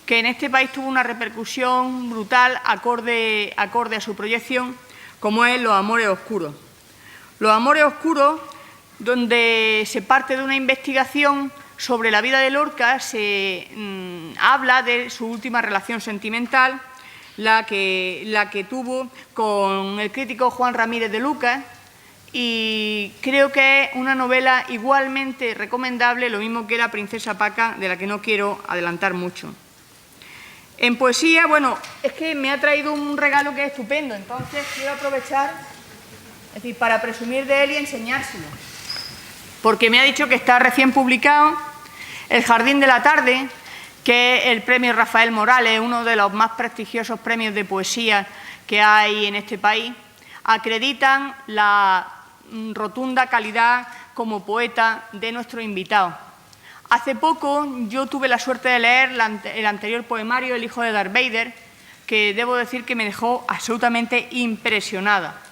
que en este país tuvo una repercusión brutal acorde a su proyección, como es Los amores oscuros. Los amores oscuros, donde se parte de una investigación sobre la vida de Lorca, se habla de su última relación sentimental, la que tuvo con el crítico Juan Ramírez de Lucas, y creo que es una novela igualmente recomendable, lo mismo que La princesa Paca, de la que no quiero adelantar mucho. En poesía, bueno, es que me ha traído un regalo que es estupendo, entonces quiero aprovechar, es decir, para presumir de él y enseñárselo, porque me ha dicho que está recién publicado El jardín de la tarde, que es el premio Rafael Morales, uno de los más prestigiosos premios de poesía que hay en este país. Acreditan la rotunda calidad como poeta de nuestro invitado. Hace poco yo tuve la suerte de leer el anterior poemario, El hijo de Darth Vader, que debo decir que me dejó absolutamente impresionada.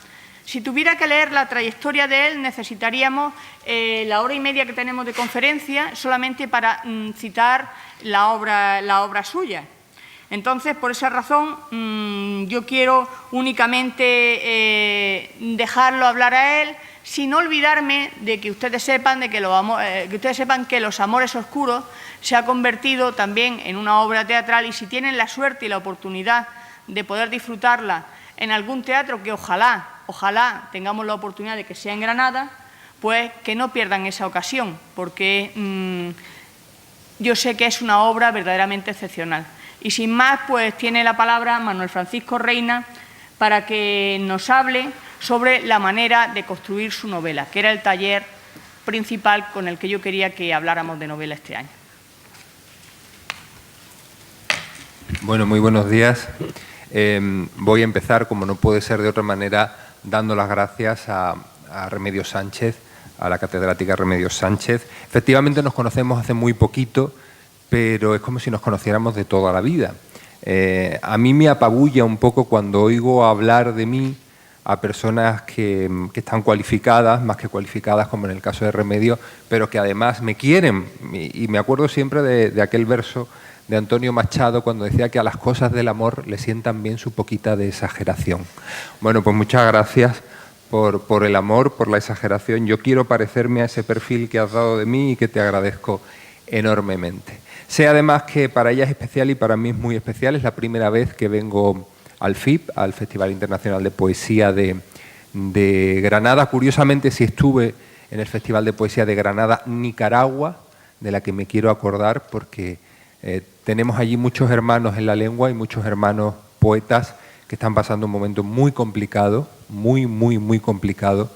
Si tuviera que leer la trayectoria de él, necesitaríamos la hora y media que tenemos de conferencia solamente para citar la obra suya. Entonces, por esa razón, yo quiero únicamente dejarlo hablar a él, sin olvidarme de que ustedes sepan que Los amores oscuros se ha convertido también en una obra teatral, y si tienen la suerte y la oportunidad de poder disfrutarla en algún teatro, que ojalá tengamos la oportunidad de que sea en Granada, pues que no pierdan esa ocasión, porque yo sé que es una obra verdaderamente excepcional. Y sin más, pues tiene la palabra Manuel Francisco Reina para que nos hable sobre la manera de construir su novela, que era el taller principal con el que yo quería que habláramos de novela este año. Bueno, muy buenos días. Voy a empezar, como no puede ser de otra manera, dando las gracias a Remedios Sánchez, a la catedrática Remedios Sánchez. Efectivamente nos conocemos hace muy poquito, pero es como si nos conociéramos de toda la vida. A mí me apabulla un poco cuando oigo hablar de mí a personas que están cualificadas, más que cualificadas, como en el caso de Remedios, pero que además me quieren. Y me acuerdo siempre de aquel verso de Antonio Machado cuando decía que a las cosas del amor le sientan bien su poquita de exageración. Bueno, pues muchas gracias por el amor, por la exageración. Yo quiero parecerme a ese perfil que has dado de mí y que te agradezco enormemente. Sé además que para ella es especial y para mí es muy especial. Es la primera vez que vengo al FIP, al Festival Internacional de Poesía de Granada. Curiosamente, sí estuve en el Festival de Poesía de Granada, Nicaragua, de la que me quiero acordar porque tenemos allí muchos hermanos en la lengua y muchos hermanos poetas que están pasando un momento muy complicado, muy complicado.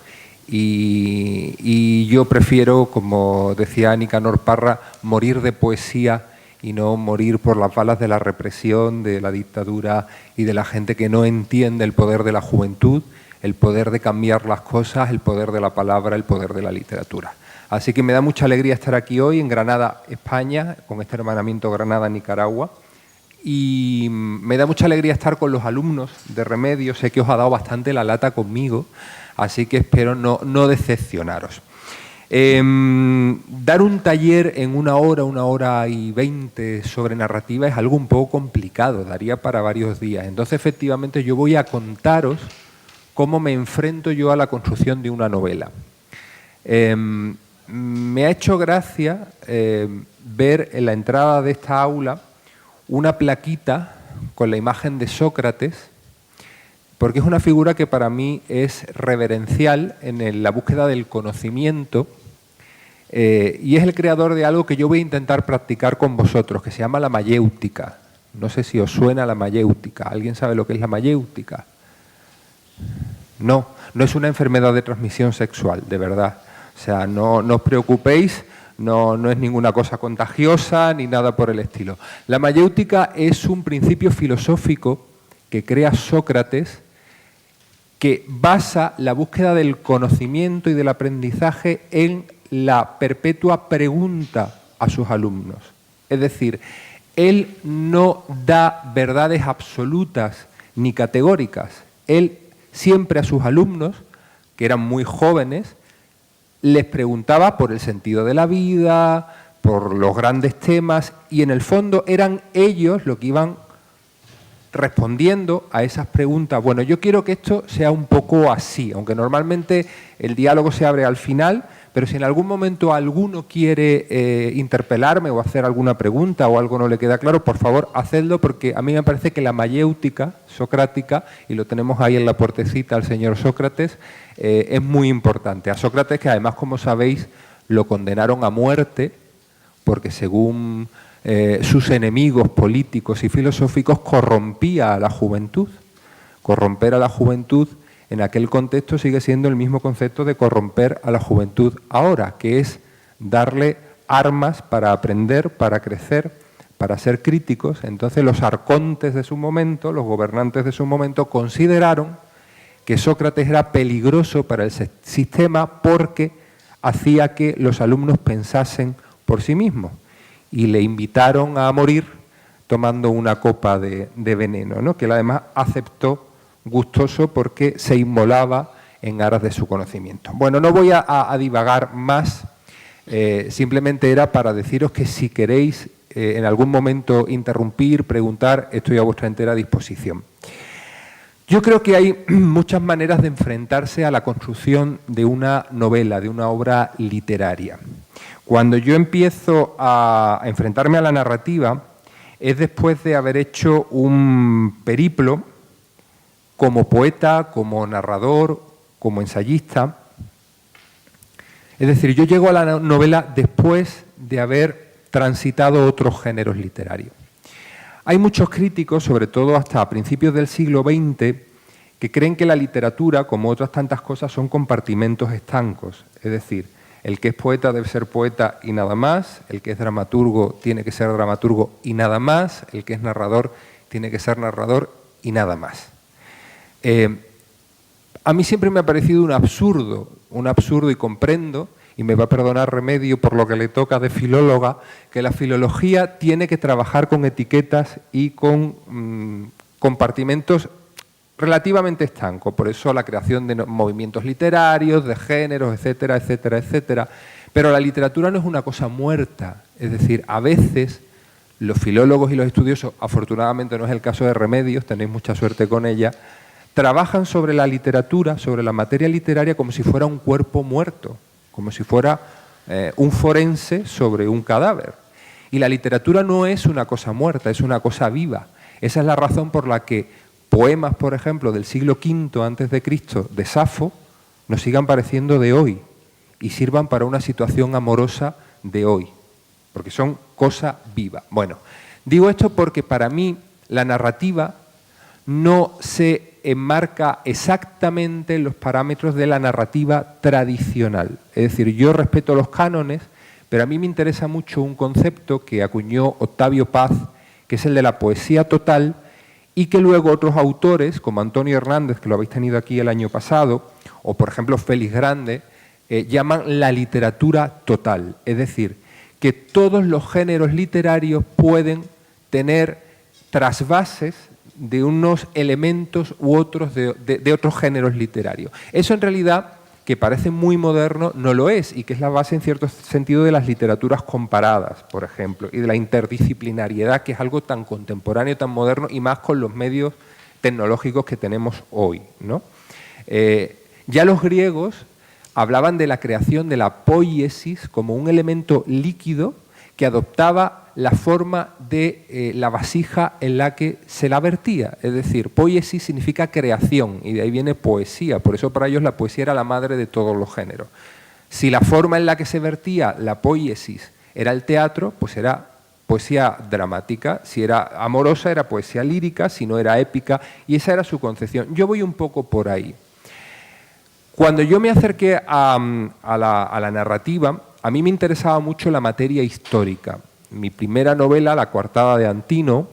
Y yo prefiero, como decía Nicanor Parra, morir de poesía y no morir por las balas de la represión, de la dictadura y de la gente que no entiende el poder de la juventud, el poder de cambiar las cosas, el poder de la palabra, el poder de la literatura. Así que me da mucha alegría estar aquí hoy en Granada, España, con este hermanamiento Granada-Nicaragua. Y me da mucha alegría estar con los alumnos de Remedios. Sé que os ha dado bastante la lata conmigo, así que espero no decepcionaros. Dar un taller en una hora y 20 sobre narrativa es algo un poco complicado, daría para varios días. Entonces, efectivamente, yo voy a contaros cómo me enfrento yo a la construcción de una novela. Me ha hecho gracia ver en la entrada de esta aula una plaquita con la imagen de Sócrates, porque es una figura que para mí es reverencial en la búsqueda del conocimiento, y es el creador de algo que yo voy a intentar practicar con vosotros, que se llama la mayéutica. No sé si os suena la mayéutica. ¿Alguien sabe lo que es la mayéutica? No es una enfermedad de transmisión sexual, de verdad. O sea, no os preocupéis, no es ninguna cosa contagiosa ni nada por el estilo. La mayéutica es un principio filosófico que crea Sócrates, que basa la búsqueda del conocimiento y del aprendizaje en la perpetua pregunta a sus alumnos. Es decir, él no da verdades absolutas ni categóricas. Él siempre a sus alumnos, que eran muy jóvenes, les preguntaba por el sentido de la vida, por los grandes temas y en el fondo eran ellos los que iban respondiendo a esas preguntas. Bueno, yo quiero que esto sea un poco así, aunque normalmente el diálogo se abre al final, pero si en algún momento alguno quiere interpelarme o hacer alguna pregunta o algo no le queda claro, por favor, hacedlo, porque a mí me parece que la mayéutica socrática, y lo tenemos ahí en la puertecita al señor Sócrates, es muy importante. A Sócrates, que además, como sabéis, lo condenaron a muerte, porque según sus enemigos políticos y filosóficos corrompía a la juventud. Corromper a la juventud en aquel contexto sigue siendo el mismo concepto de corromper a la juventud ahora, que es darle armas para aprender, para crecer, para ser críticos. Entonces los arcontes de su momento, los gobernantes de su momento, consideraron que Sócrates era peligroso para el sistema porque hacía que los alumnos pensasen por sí mismos y le invitaron a morir tomando una copa de veneno, ¿no? Que él además aceptó gustoso porque se inmolaba en aras de su conocimiento. Bueno, no voy a divagar más, simplemente era para deciros que si queréis en algún momento interrumpir, preguntar, estoy a vuestra entera disposición. Yo creo que hay muchas maneras de enfrentarse a la construcción de una novela, de una obra literaria. Cuando yo empiezo a enfrentarme a la narrativa es después de haber hecho un periplo como poeta, como narrador, como ensayista. Es decir, yo llego a la novela después de haber transitado otros géneros literarios. Hay muchos críticos, sobre todo hasta principios del siglo XX, que creen que la literatura, como otras tantas cosas, son compartimentos estancos. Es decir, el que es poeta debe ser poeta y nada más, el que es dramaturgo tiene que ser dramaturgo y nada más, el que es narrador tiene que ser narrador y nada más. A mí siempre me ha parecido un absurdo y comprendo, y me va a perdonar Remedio por lo que le toca de filóloga, que la filología tiene que trabajar con etiquetas y con compartimentos relativamente estancos. Por eso la creación de movimientos literarios, de géneros, etcétera, etcétera, etcétera. Pero la literatura no es una cosa muerta. Es decir, a veces los filólogos y los estudiosos, afortunadamente no es el caso de Remedios, tenéis mucha suerte con ella, trabajan sobre la literatura, sobre la materia literaria, como si fuera un cuerpo muerto, como si fuera un forense sobre un cadáver. Y la literatura no es una cosa muerta, es una cosa viva. Esa es la razón por la que poemas, por ejemplo, del siglo V a.C. de Safo nos sigan pareciendo de hoy y sirvan para una situación amorosa de hoy, porque son cosa viva. Bueno, digo esto porque para mí la narrativa no se enmarca exactamente en los parámetros de la narrativa tradicional. Es decir, yo respeto los cánones, pero a mí me interesa mucho un concepto que acuñó Octavio Paz, que es el de la poesía total, y que luego otros autores, como Antonio Hernández, que lo habéis tenido aquí el año pasado, o por ejemplo Félix Grande, llaman la literatura total. Es decir, que todos los géneros literarios pueden tener trasvases de unos elementos u otros de otros géneros literarios. Eso en realidad, que parece muy moderno, no lo es, y que es la base en cierto sentido de las literaturas comparadas, por ejemplo, y de la interdisciplinariedad, que es algo tan contemporáneo, tan moderno, y más con los medios tecnológicos que tenemos hoy, ¿no? Ya los griegos hablaban de la creación de la poiesis como un elemento líquido que adoptaba la forma de la vasija en la que se la vertía. Es decir, poiesis significa creación y de ahí viene poesía. Por eso para ellos la poesía era la madre de todos los géneros. Si la forma en la que se vertía la poiesis era el teatro, pues era poesía dramática. Si era amorosa era poesía lírica, si no era épica, y esa era su concepción. Yo voy un poco por ahí. Cuando yo me acerqué a la narrativa, a mí me interesaba mucho la materia histórica. Mi primera novela, La coartada de Antino,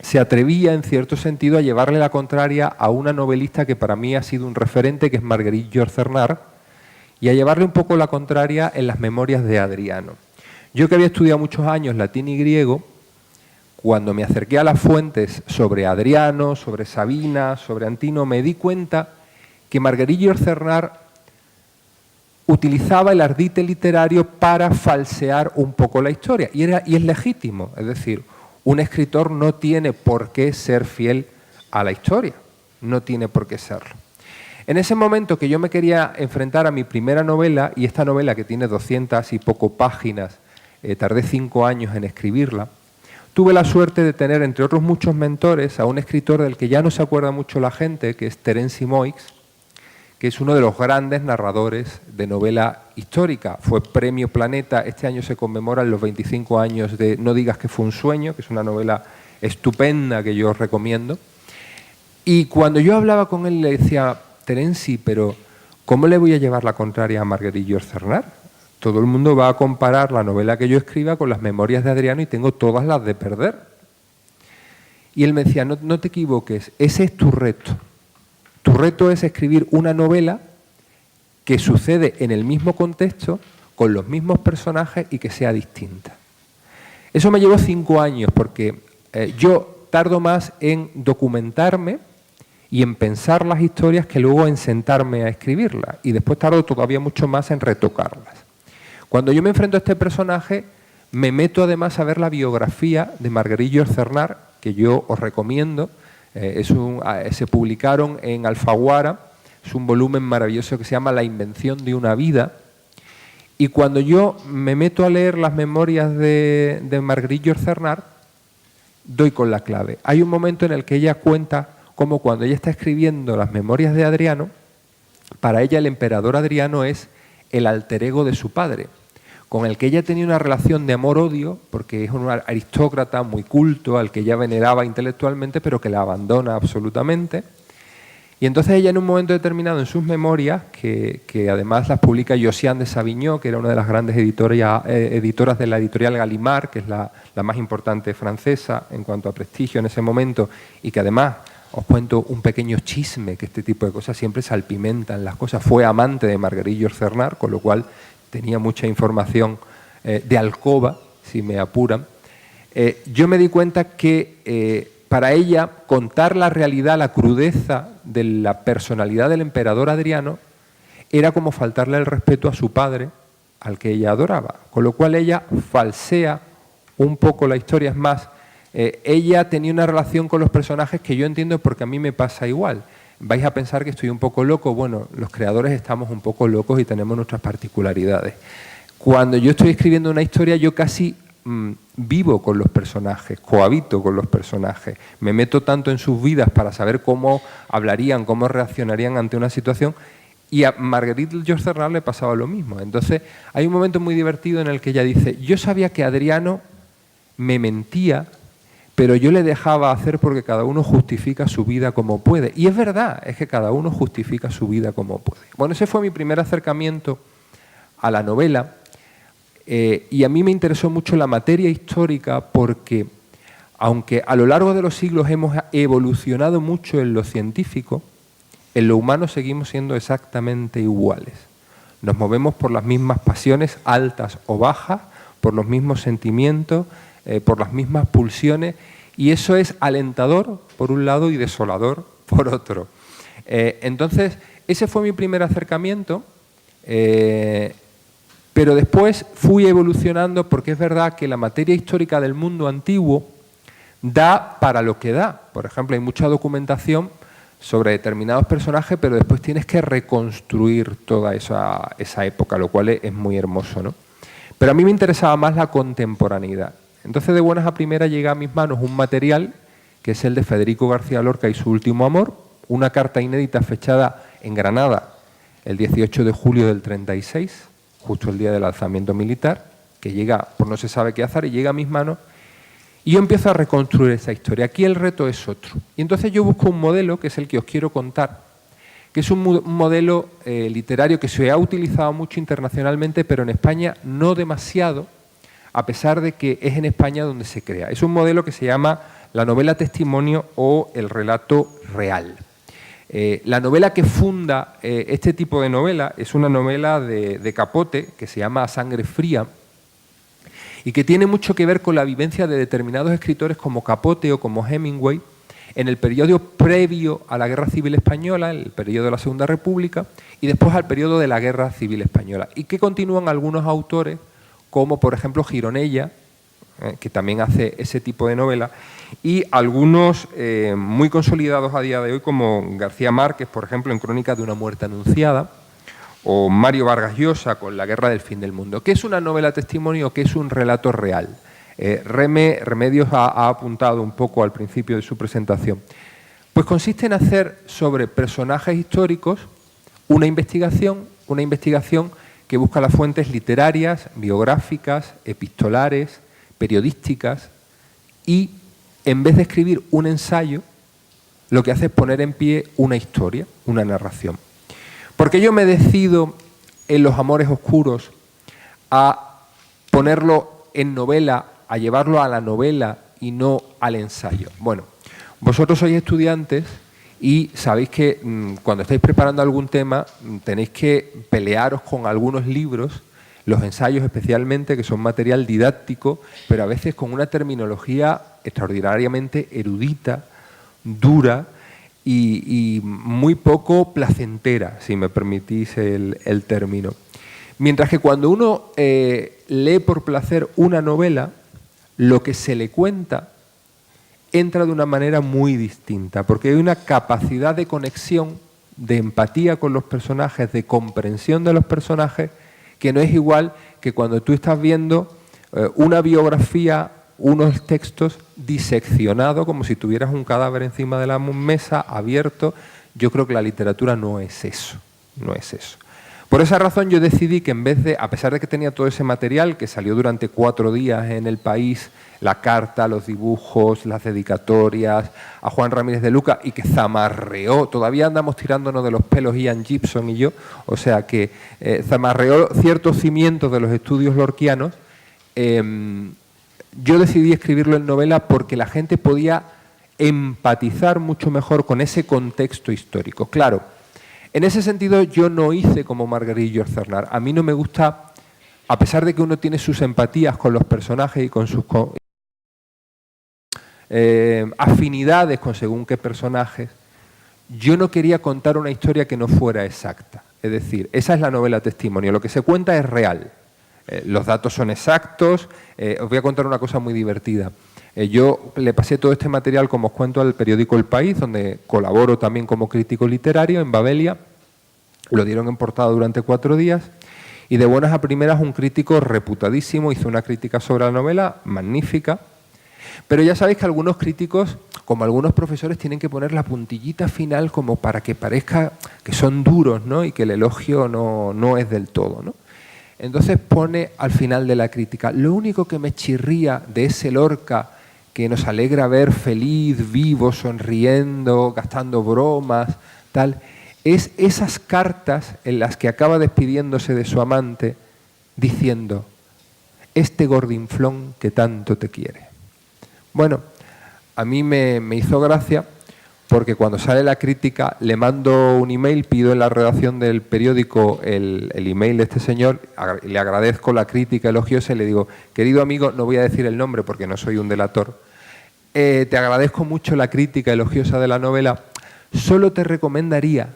se atrevía en cierto sentido a llevarle la contraria a una novelista que para mí ha sido un referente, que es Marguerite Yourcenar, y a llevarle un poco la contraria en las memorias de Adriano. Yo, que había estudiado muchos años latín y griego, cuando me acerqué a las fuentes sobre Adriano, sobre Sabina, sobre Antino, me di cuenta que Marguerite Yourcenar utilizaba el ardite literario para falsear un poco la historia. Y es legítimo, es decir, un escritor no tiene por qué ser fiel a la historia, no tiene por qué serlo. En ese momento que yo me quería enfrentar a mi primera novela, y esta novela que tiene 200 y poco páginas, tardé 5 años en escribirla, tuve la suerte de tener, entre otros muchos mentores, a un escritor del que ya no se acuerda mucho la gente, que es Terence Moix, que es uno de los grandes narradores de novela histórica. Fue Premio Planeta, este año se conmemoran los 25 años de No digas que fue un sueño, que es una novela estupenda que yo os recomiendo. Y cuando yo hablaba con él le decía, Terence, pero ¿cómo le voy a llevar la contraria a Marguerite George Cernar? Todo el mundo va a comparar la novela que yo escriba con las memorias de Adriano y tengo todas las de perder. Y él me decía, no te equivoques, ese es tu reto. Tu reto es escribir una novela que sucede en el mismo contexto, con los mismos personajes y que sea distinta. Eso me llevó 5 años porque yo tardo más en documentarme y en pensar las historias que luego en sentarme a escribirlas. Y después tardo todavía mucho más en retocarlas. Cuando yo me enfrento a este personaje, me meto además a ver la biografía de Marguerite George Cernar, que yo os recomiendo. Se publicaron en Alfaguara, es un volumen maravilloso que se llama La invención de una vida. Y cuando yo me meto a leer las memorias de Marguerite George Cernar, doy con la clave. Hay un momento en el que ella cuenta cómo cuando ella está escribiendo las memorias de Adriano, para ella el emperador Adriano es el alter ego de su padre, con el que ella tenía una relación de amor-odio, porque es un aristócrata muy culto, al que ella veneraba intelectualmente, pero que la abandona absolutamente. Y entonces ella en un momento determinado en sus memorias, que además las publica Josiane de Savigny, que era una de las grandes editoras de la editorial Gallimard, que es la más importante francesa en cuanto a prestigio en ese momento, y que además, os cuento un pequeño chisme, que este tipo de cosas siempre salpimentan las cosas, fue amante de Marguerite George Cernar, con lo cual tenía mucha información de alcoba, si me apuran. Yo me di cuenta que para ella contar la realidad, la crudeza de la personalidad del emperador Adriano era como faltarle el respeto a su padre, al que ella adoraba. Con lo cual ella falsea un poco la historia. Es más, ella tenía una relación con los personajes que yo entiendo porque a mí me pasa igual. Vais a pensar que estoy un poco loco. Bueno, los creadores estamos un poco locos y tenemos nuestras particularidades. Cuando yo estoy escribiendo una historia, yo casi vivo con los personajes, cohabito con los personajes. Me meto tanto en sus vidas para saber cómo hablarían, cómo reaccionarían ante una situación. Y a Marguerite George Cernar le pasaba lo mismo. Entonces, hay un momento muy divertido en el que ella dice, yo sabía que Adriano me mentía, pero yo le dejaba hacer porque cada uno justifica su vida como puede. Y es verdad, es que cada uno justifica su vida como puede. Bueno, ese fue mi primer acercamiento a la novela y a mí me interesó mucho la materia histórica porque, aunque a lo largo de los siglos hemos evolucionado mucho en lo científico, en lo humano seguimos siendo exactamente iguales. Nos movemos por las mismas pasiones, altas o bajas, por los mismos sentimientos, por las mismas pulsiones, y eso es alentador por un lado y desolador por otro. Entonces, ese fue mi primer acercamiento, pero después fui evolucionando porque es verdad que la materia histórica del mundo antiguo da para lo que da. Por ejemplo, hay mucha documentación sobre determinados personajes, pero después tienes que reconstruir toda esa época, lo cual es muy hermoso, ¿no? Pero a mí me interesaba más la contemporaneidad. Entonces, de buenas a primeras llega a mis manos un material que es el de Federico García Lorca y su último amor, una carta inédita fechada en Granada el 18 de julio del 36, justo el día del alzamiento militar, que llega por no se sabe qué azar y llega a mis manos, y yo empiezo a reconstruir esa historia. Aquí el reto es otro. Y entonces yo busco un modelo, que es el que os quiero contar, que es un modelo literario que se ha utilizado mucho internacionalmente, pero en España no demasiado, a pesar de que es en España donde se crea. Es un modelo que se llama la novela testimonio o el relato real. La novela que funda este tipo de novela es una novela de Capote que se llama A Sangre Fría y que tiene mucho que ver con la vivencia de determinados escritores como Capote o como Hemingway, en el periodo previo a la Guerra Civil Española, el periodo de la Segunda República, y después al periodo de la Guerra Civil Española, y que continúan algunos autores, como por ejemplo Gironella, que también hace ese tipo de novela, y algunos muy consolidados a día de hoy, como García Márquez, por ejemplo, en Crónica de una muerte anunciada, o Mario Vargas Llosa con La guerra del fin del mundo. ¿Qué es una novela testimonio? ¿Qué es un relato real? Remedios ha apuntado un poco al principio de su presentación. Pues consiste en hacer sobre personajes históricos una investigación que busca las fuentes literarias, biográficas, epistolares, periodísticas, y en vez de escribir un ensayo, lo que hace es poner en pie una historia, una narración. Porque yo me decido en Los amores oscuros a ponerlo en novela, a llevarlo a la novela y no al ensayo. Bueno, vosotros sois estudiantes y sabéis que cuando estáis preparando algún tema tenéis que pelearos con algunos libros, los ensayos especialmente, que son material didáctico, pero a veces con una terminología extraordinariamente erudita, dura y muy poco placentera, si me permitís el término. Mientras que cuando uno lee por placer una novela, lo que se le cuenta entra de una manera muy distinta, porque hay una capacidad de conexión, de empatía con los personajes, de comprensión de los personajes, que no es igual que cuando tú estás viendo una biografía, unos textos diseccionados, como si tuvieras un cadáver encima de la mesa, abierto. Yo creo que la literatura no es eso, no es eso. Por esa razón yo decidí que en vez de, a pesar de que tenía todo ese material que salió durante 4 días en El País, la carta, los dibujos, las dedicatorias, a Juan Ramírez de Luca, y que zamarreó, todavía andamos tirándonos de los pelos Ian Gibson y yo, o sea que zamarreó ciertos cimientos de los estudios lorquianos, yo decidí escribirlo en novela porque la gente podía empatizar mucho mejor con ese contexto histórico. Claro, en ese sentido yo no hice como Marguerite George Cernar. A mí no me gusta, a pesar de que uno tiene sus empatías con los personajes y con sus afinidades con según qué personajes, yo no quería contar una historia que no fuera exacta. Es decir, esa es la novela testimonio, lo que se cuenta es real. Los datos son exactos. Os voy a contar una cosa muy divertida. Yo le pasé todo este material, como os cuento, al periódico El País, donde colaboro también como crítico literario en Babelia. Lo dieron en portada durante 4 días y de buenas a primeras un crítico reputadísimo hizo una crítica sobre la novela, magnífica. Pero ya sabéis que algunos críticos, como algunos profesores, tienen que poner la puntillita final como para que parezca que son duros, ¿no? Y que el elogio no es del todo, ¿no? Entonces pone al final de la crítica: lo único que me chirría de ese Lorca que nos alegra ver feliz, vivo, sonriendo, gastando bromas, tal, es esas cartas en las que acaba despidiéndose de su amante diciendo: este gordinflón que tanto te quiere. Bueno, a mí me hizo gracia porque cuando sale la crítica le mando un email, pido en la redacción del periódico el email de este señor, le agradezco la crítica elogiosa y le digo: querido amigo, no voy a decir el nombre porque no soy un delator, te agradezco mucho la crítica elogiosa de la novela, solo te recomendaría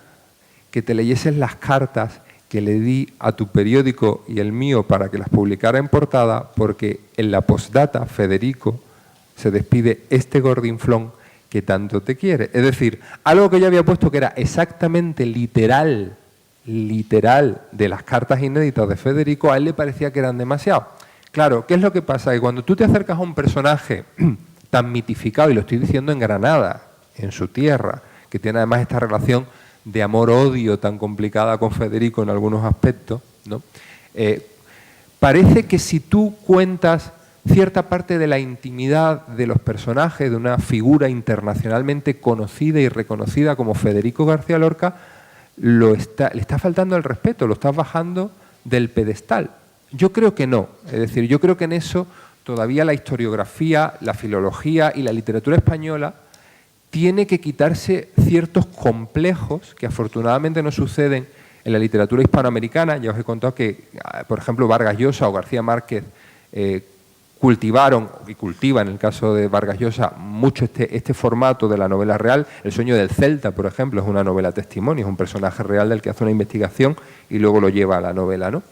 que te leyeses las cartas que le di a tu periódico y el mío para que las publicara en portada, porque en la postdata Federico se despide este gordinflón que tanto te quiere. Es decir, algo que yo había puesto que era exactamente literal de las cartas inéditas de Federico, a él le parecía que eran demasiado. Claro, ¿qué es lo que pasa? Que cuando tú te acercas a un personaje tan mitificado, y lo estoy diciendo en Granada, en su tierra, que tiene además esta relación de amor-odio tan complicada con Federico en algunos aspectos, ¿no? Parece que si tú cuentas cierta parte de la intimidad de los personajes de una figura internacionalmente conocida y reconocida como Federico García Lorca, le está faltando el respeto, lo estás bajando del pedestal. Yo creo que no, es decir, yo creo que en eso todavía la historiografía, la filología y la literatura española tiene que quitarse ciertos complejos que afortunadamente no suceden en la literatura hispanoamericana. Ya os he contado que, por ejemplo, Vargas Llosa o García Márquez cultivaron y cultivan, en el caso de Vargas Llosa, mucho este formato de la novela real. El sueño del Celta, por ejemplo, es una novela testimonio, es un personaje real del que hace una investigación y luego lo lleva a la novela, ¿no?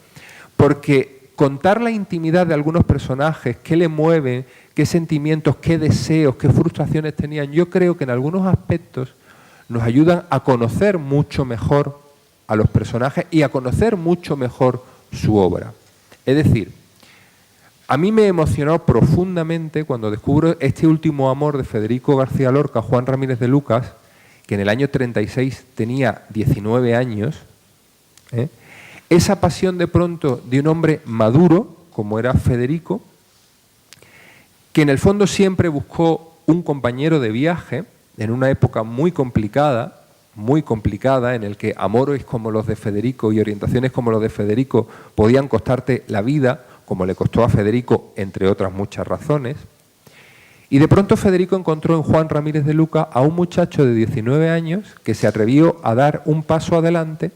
Porque contar la intimidad de algunos personajes, qué le mueven, qué sentimientos, qué deseos, qué frustraciones tenían, yo creo que en algunos aspectos nos ayudan a conocer mucho mejor a los personajes y a conocer mucho mejor su obra. Es decir, a mí me emocionó profundamente cuando descubro este último amor de Federico García Lorca, Juan Ramírez de Lucas, que en el año 36 tenía 19 años, esa pasión de pronto de un hombre maduro, como era Federico, que en el fondo siempre buscó un compañero de viaje en una época muy complicada, en el que amores como los de Federico y orientaciones como los de Federico podían costarte la vida, como le costó a Federico, entre otras muchas razones. Y de pronto Federico encontró en Juan Ramírez de Lucas a un muchacho de 19 años que se atrevió a dar un paso adelante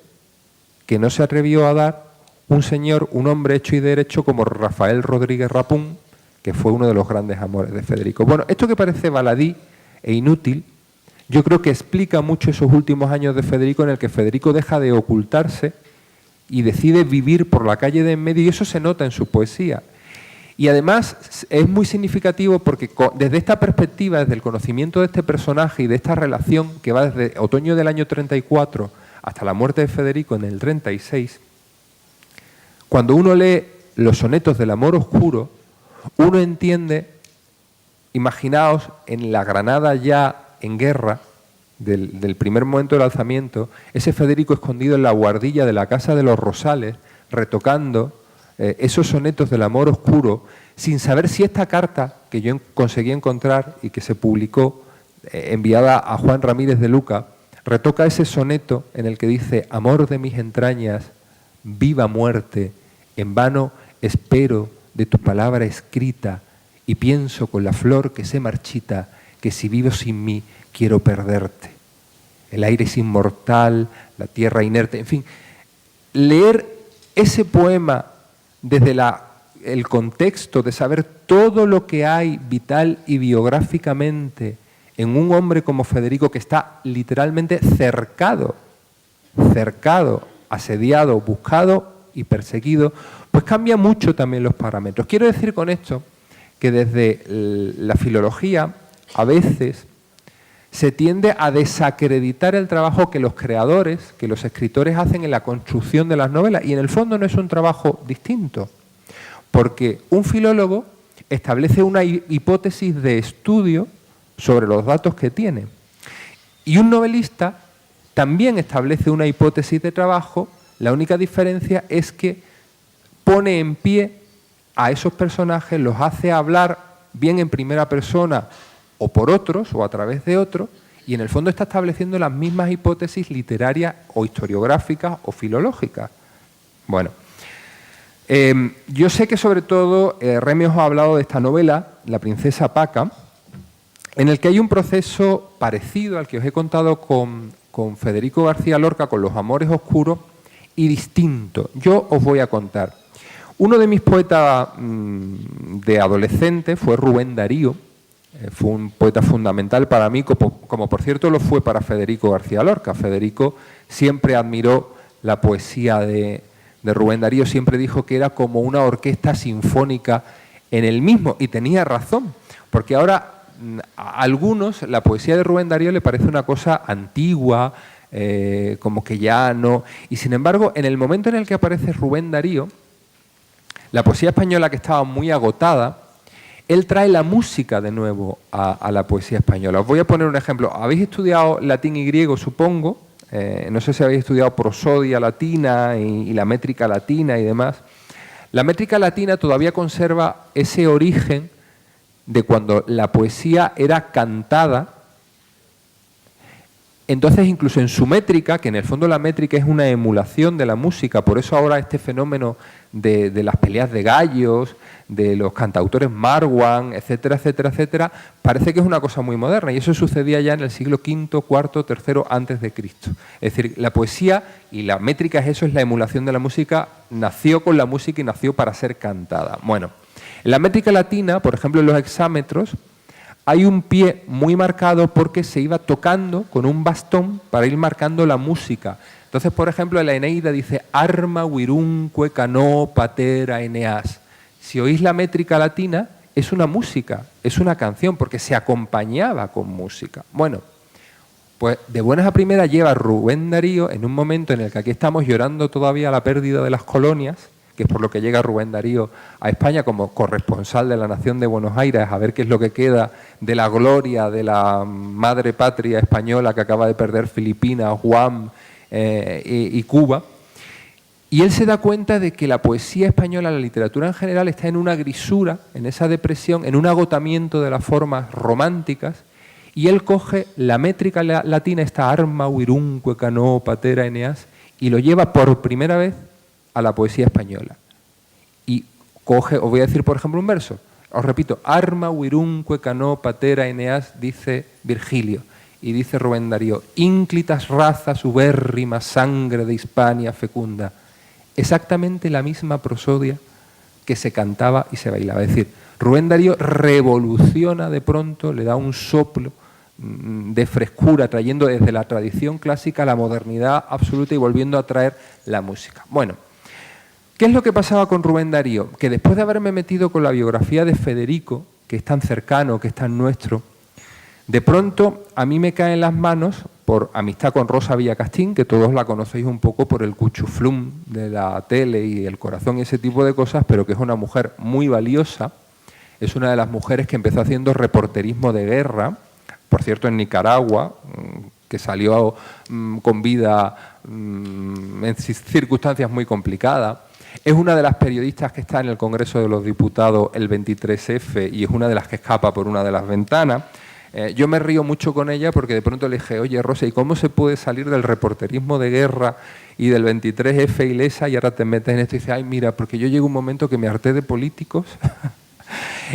que no se atrevió a dar un señor, un hombre hecho y derecho como Rafael Rodríguez Rapún, que fue uno de los grandes amores de Federico. Bueno, esto que parece baladí e inútil, yo creo que explica mucho esos últimos años de Federico, en el que Federico deja de ocultarse y decide vivir por la calle de en medio, y eso se nota en su poesía. Y además es muy significativo porque desde esta perspectiva, desde el conocimiento de este personaje y de esta relación que va desde otoño del año 34 hasta la muerte de Federico en el 36, cuando uno lee los sonetos del amor oscuro, uno entiende, imaginaos en la Granada ya en guerra, del primer momento del alzamiento, ese Federico escondido en la guardilla de la Casa de los Rosales, retocando esos sonetos del amor oscuro, sin saber si esta carta que yo conseguí encontrar y que se publicó, enviada a Juan Ramírez de Lucas, retoca ese soneto en el que dice: amor de mis entrañas, viva muerte, en vano espero de tu palabra escrita y pienso con la flor que se marchita que si vivo sin mí quiero perderte. El aire es inmortal, la tierra inerte, en fin. Leer ese poema desde el contexto de saber todo lo que hay vital y biográficamente en un hombre como Federico, que está literalmente cercado, asediado, buscado y perseguido, pues cambia mucho también los parámetros. Quiero decir con esto que desde la filología a veces se tiende a desacreditar el trabajo que los creadores, que los escritores hacen en la construcción de las novelas, y en el fondo no es un trabajo distinto, porque un filólogo establece una hipótesis de estudio sobre los datos que tiene, y un novelista también establece una hipótesis de trabajo. La única diferencia es que pone en pie a esos personajes, los hace hablar bien en primera persona o por otros o a través de otros, y en el fondo está estableciendo las mismas hipótesis literarias o historiográficas o filológicas. Bueno, yo sé que sobre todo Remy os ha hablado de esta novela, La princesa Paca, en el que hay un proceso parecido al que os he contado con Federico García Lorca, con Los amores oscuros, y distinto. Yo os voy a contar. Uno de mis poetas de adolescente fue Rubén Darío. Fue un poeta fundamental para mí, como por cierto lo fue para Federico García Lorca. Federico siempre admiró la poesía de Rubén Darío, siempre dijo que era como una orquesta sinfónica en él mismo, y tenía razón, porque ahora a algunos la poesía de Rubén Darío le parece una cosa antigua, como que ya no... Y sin embargo, en el momento en el que aparece Rubén Darío, la poesía española, que estaba muy agotada, él trae la música de nuevo a la poesía española. Os voy a poner un ejemplo. Habéis estudiado latín y griego, supongo. No sé si habéis estudiado prosodia latina y la métrica latina y demás. La métrica latina todavía conserva ese origen de cuando la poesía era cantada. Entonces, incluso en su métrica, que en el fondo la métrica es una emulación de la música, por eso ahora este fenómeno de las peleas de gallos, de los cantautores Marwan, etcétera, etcétera, etcétera, parece que es una cosa muy moderna, y eso sucedía ya en el siglo V, IV, III antes de Cristo. Es decir, la poesía y la métrica es eso, es la emulación de la música, nació con la música y nació para ser cantada. Bueno, En la métrica latina, por ejemplo, en los hexámetros, hay un pie muy marcado porque se iba tocando con un bastón para ir marcando la música. Entonces, por ejemplo, en la Eneida dice arma, virunque, canó, patera, eneas. Si oís la métrica latina, es una música, es una canción, porque se acompañaba con música. Bueno, pues de buenas a primeras lleva Rubén Darío en un momento en el que aquí estamos llorando todavía la pérdida de las colonias, que es por lo que llega Rubén Darío a España como corresponsal de la Nación de Buenos Aires, a ver qué es lo que queda de la gloria de la madre patria española que acaba de perder Filipinas, Guam y Cuba. Y él se da cuenta de que la poesía española, la literatura en general, está en una grisura, en esa depresión, en un agotamiento de las formas románticas, y él coge la métrica latina, esta arma, virunque, canó, patera, eneas, y lo lleva por primera vez a la poesía española. Y coge, os voy a decir por ejemplo un verso, os repito, arma, virunque, canó, patera, eneas, dice Virgilio, y dice Rubén Darío, ínclitas razas, ubérrima sangre de Hispania fecunda. Exactamente la misma prosodia que se cantaba y se bailaba. Es decir, Rubén Darío revoluciona de pronto, le da un soplo de frescura, trayendo desde la tradición clásica la modernidad absoluta y volviendo a traer la música. Bueno, ¿qué es lo que pasaba con Rubén Darío? Que después de haberme metido con la biografía de Federico, que es tan cercano, que es tan nuestro, de pronto a mí me cae en las manos, por amistad con Rosa Villacastín, que todos la conocéis un poco por el cuchuflum de la tele y el corazón y ese tipo de cosas, pero que es una mujer muy valiosa, es una de las mujeres que empezó haciendo reporterismo de guerra, por cierto en Nicaragua, que salió con vida en circunstancias muy complicadas. Es una de las periodistas que está en el Congreso de los Diputados el 23F y es una de las que escapa por una de las ventanas. Yo me río mucho con ella porque de pronto le dije, oye Rosa, ¿y cómo se puede salir del reporterismo de guerra y del 23F ilesa y ahora te metes en esto? Y dice, ay mira, porque yo llegué a un momento que me harté de políticos,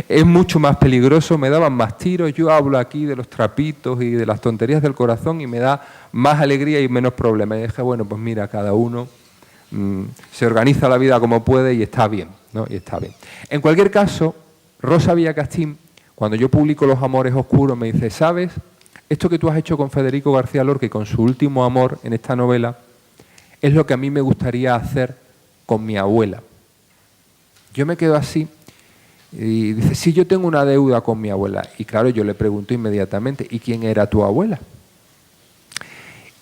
es mucho más peligroso, me daban más tiros, yo hablo aquí de los trapitos y de las tonterías del corazón y me da más alegría y menos problemas. Y dije, bueno, pues mira, cada uno se organiza la vida como puede y está bien, ¿no? Y está bien. En cualquier caso, Rosa Villacastín, cuando yo publico Los Amores Oscuros, me dice, ¿sabes? Esto que tú has hecho con Federico García Lorca y con su último amor en esta novela, es lo que a mí me gustaría hacer con mi abuela. Yo me quedo así y dice, sí, yo tengo una deuda con mi abuela. Y claro, yo le pregunto inmediatamente, ¿y quién era tu abuela?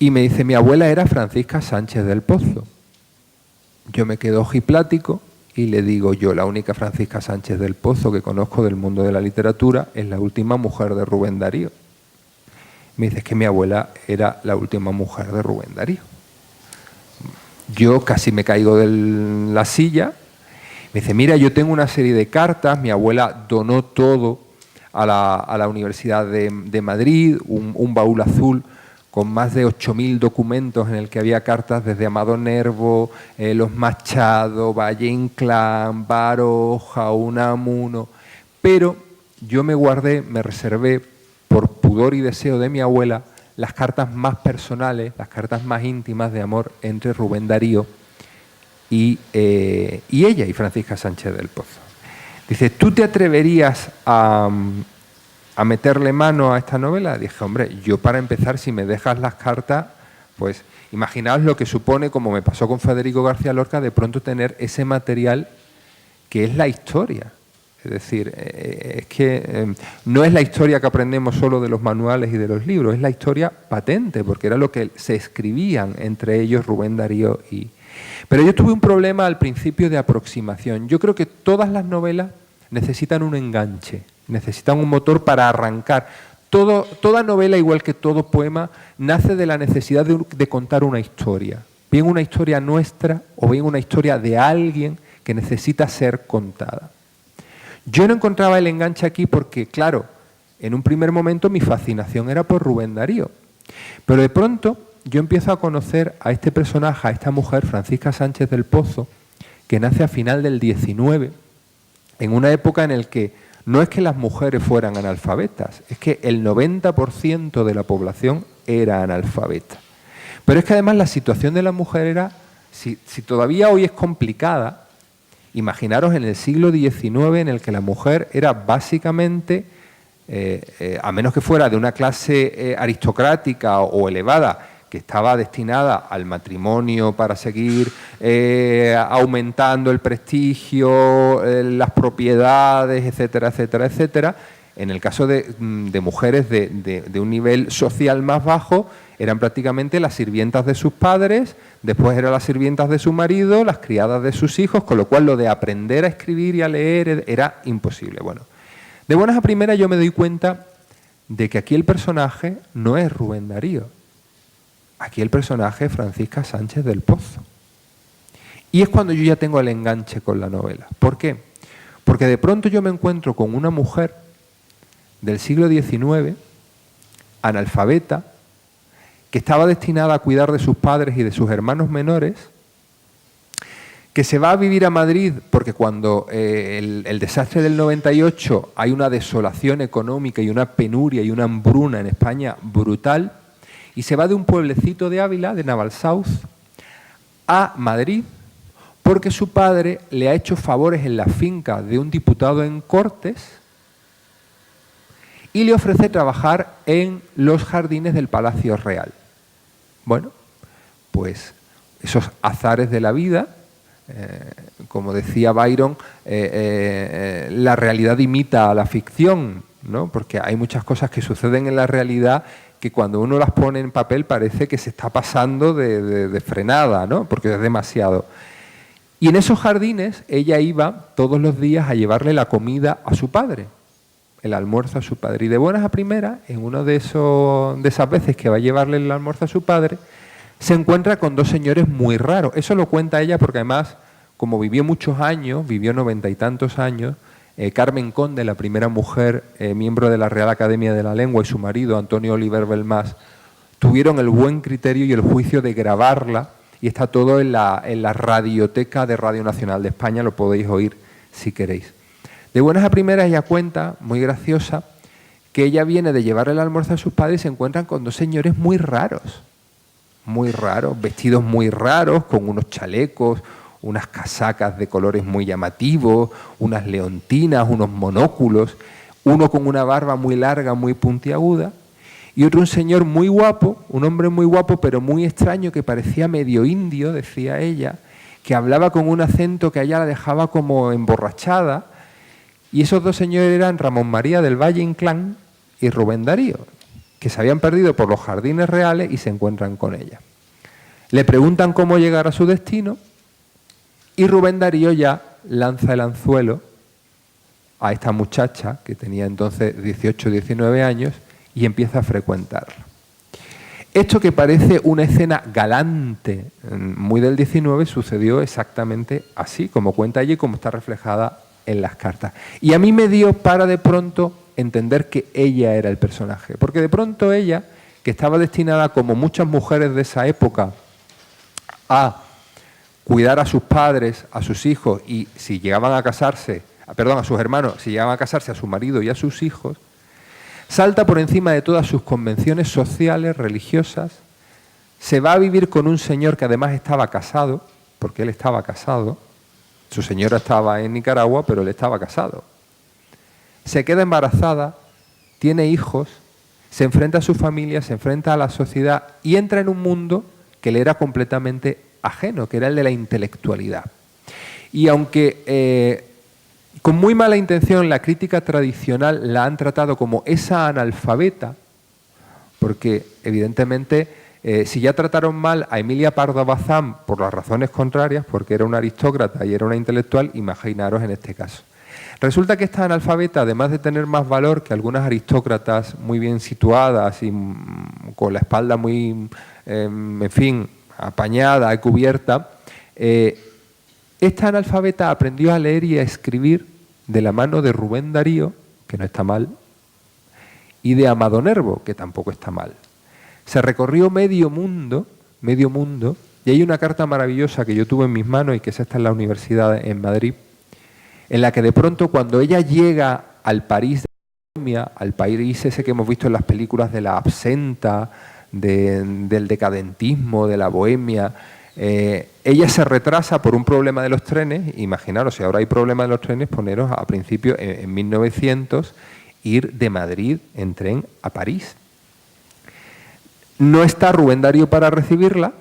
Y me dice, mi abuela era Francisca Sánchez del Pozo. Yo me quedo ojiplático y le digo, yo la única Francisca Sánchez del Pozo que conozco del mundo de la literatura es la última mujer de Rubén Darío. Me dice, es que mi abuela era la última mujer de Rubén Darío. Yo casi me caigo de la silla. Me dice, mira, yo tengo una serie de cartas, mi abuela donó todo a la Universidad de Madrid, un baúl azul con más de 8.000 documentos en el que había cartas desde Amado Nervo, Los Machado, Valle Inclán, Baroja, Unamuno, pero yo me guardé, me reservé, por pudor y deseo de mi abuela, las cartas más personales, las cartas más íntimas de amor entre Rubén Darío y ella, y Francisca Sánchez del Pozo. Dice, ¿tú te atreverías a meterle mano a esta novela? Dije, hombre, yo para empezar, si me dejas las cartas, pues imaginaos lo que supone, como me pasó con Federico García Lorca, de pronto tener ese material que es la historia. Es decir, es que no es la historia que aprendemos solo de los manuales y de los libros, es la historia patente, porque era lo que se escribían entre ellos Rubén Darío y... Pero yo tuve un problema al principio de aproximación. Yo creo que todas las novelas necesitan un enganche, necesitan un motor para arrancar. Toda novela, igual que todo poema, nace de la necesidad de contar una historia. Bien una historia nuestra o bien una historia de alguien que necesita ser contada. Yo no encontraba el enganche aquí porque, claro, en un primer momento mi fascinación era por Rubén Darío. Pero de pronto yo empiezo a conocer a este personaje, a esta mujer, Francisca Sánchez del Pozo, que nace a final del 19, en una época en la que no es que las mujeres fueran analfabetas, es que el 90% de la población era analfabeta. Pero es que además la situación de la mujer era, si todavía hoy es complicada, Imaginaros en el siglo XIX, en el que la mujer era básicamente, a menos que fuera de una clase aristocrática o elevada, que estaba destinada al matrimonio para seguir aumentando el prestigio, las propiedades, etcétera, etcétera, etcétera. En el caso de mujeres de un nivel social más bajo, eran prácticamente las sirvientas de sus padres, después eran las sirvientas de su marido, las criadas de sus hijos, con lo cual lo de aprender a escribir y a leer era imposible. Bueno, de buenas a primeras yo me doy cuenta de que aquí el personaje no es Rubén Darío. Aquí el personaje es Francisca Sánchez del Pozo. Y es cuando yo ya tengo el enganche con la novela. ¿Por qué? Porque de pronto yo me encuentro con una mujer del siglo XIX, analfabeta, que estaba destinada a cuidar de sus padres y de sus hermanos menores, que se va a vivir a Madrid porque cuando el desastre del 98 hay una desolación económica y una penuria y una hambruna en España brutal, y se va de un pueblecito de Ávila, de Navalsouth, a Madrid, porque su padre le ha hecho favores en la finca de un diputado en Cortes y le ofrece trabajar en los jardines del Palacio Real. Bueno, pues esos azares de la vida, como decía Byron, la realidad imita a la ficción, ¿no? Porque hay muchas cosas que suceden en la realidad que cuando uno las pone en papel parece que se está pasando de frenada, ¿no? Porque es demasiado. Y en esos jardines ella iba todos los días a llevarle la comida a su padre, el almuerzo a su padre. Y de buenas a primeras, en una de esas veces que va a llevarle el almuerzo a su padre, se encuentra con dos señores muy raros. Eso lo cuenta ella porque además, como vivió muchos años, vivió 90 y tantos años, Carmen Conde, la primera mujer miembro de la Real Academia de la Lengua, y su marido, Antonio Oliver Belmas, tuvieron el buen criterio y el juicio de grabarla, y está todo en la radioteca de Radio Nacional de España, lo podéis oír si queréis. De buenas a primeras ella cuenta, muy graciosa, que ella viene de llevar el almuerzo a sus padres y se encuentran con dos señores muy raros, vestidos muy raros, con unos chalecos, unas casacas de colores muy llamativos, unas leontinas, unos monóculos, uno con una barba muy larga, muy puntiaguda, y otro un señor muy guapo, un hombre muy guapo, pero muy extraño, que parecía medio indio, decía ella, que hablaba con un acento que a ella la dejaba como emborrachada, y esos dos señores eran Ramón María del Valle Inclán y Rubén Darío, que se habían perdido por los jardines reales y se encuentran con ella. Le preguntan cómo llegar a su destino, y Rubén Darío ya lanza el anzuelo a esta muchacha, que tenía entonces 18 o 19 años, y empieza a frecuentarla. Esto, que parece una escena galante, muy del 19, sucedió exactamente así, como cuenta ella y como está reflejada en las cartas. Y a mí me dio para de pronto entender que ella era el personaje, porque de pronto ella, que estaba destinada, como muchas mujeres de esa época, a cuidar a sus padres, a sus hijos, y si llegaban a casarse, a sus hermanos, si llegaban a casarse, a su marido y a sus hijos, salta por encima de todas sus convenciones sociales, religiosas, se va a vivir con un señor que además estaba casado, porque él estaba casado, su señora estaba en Nicaragua, pero él estaba casado. Se queda embarazada, tiene hijos, se enfrenta a su familia, se enfrenta a la sociedad y entra en un mundo que le era completamente ajeno, que era el de la intelectualidad. Y aunque con muy mala intención la crítica tradicional la han tratado como esa analfabeta, porque evidentemente si ya trataron mal a Emilia Pardo Bazán por las razones contrarias, porque era una aristócrata y era una intelectual, imaginaros en este caso. Resulta que esta analfabeta, además de tener más valor que algunas aristócratas muy bien situadas y con la espalda muy, en fin, apañada y cubierta, esta analfabeta aprendió a leer y a escribir de la mano de Rubén Darío, que no está mal, y de Amado Nervo, que tampoco está mal. Se recorrió medio mundo, y hay una carta maravillosa que yo tuve en mis manos y que es esta en la universidad en Madrid, en la que de pronto, cuando ella llega al París de la Bohemia, al París ese que hemos visto en las películas de la absenta, del decadentismo, de la bohemia, Ella se retrasa por un problema de los trenes. Imaginaros, si ahora hay problema de los trenes, poneros a principios, en 1900, ir de Madrid en tren a París. No está Rubén Darío para recibirla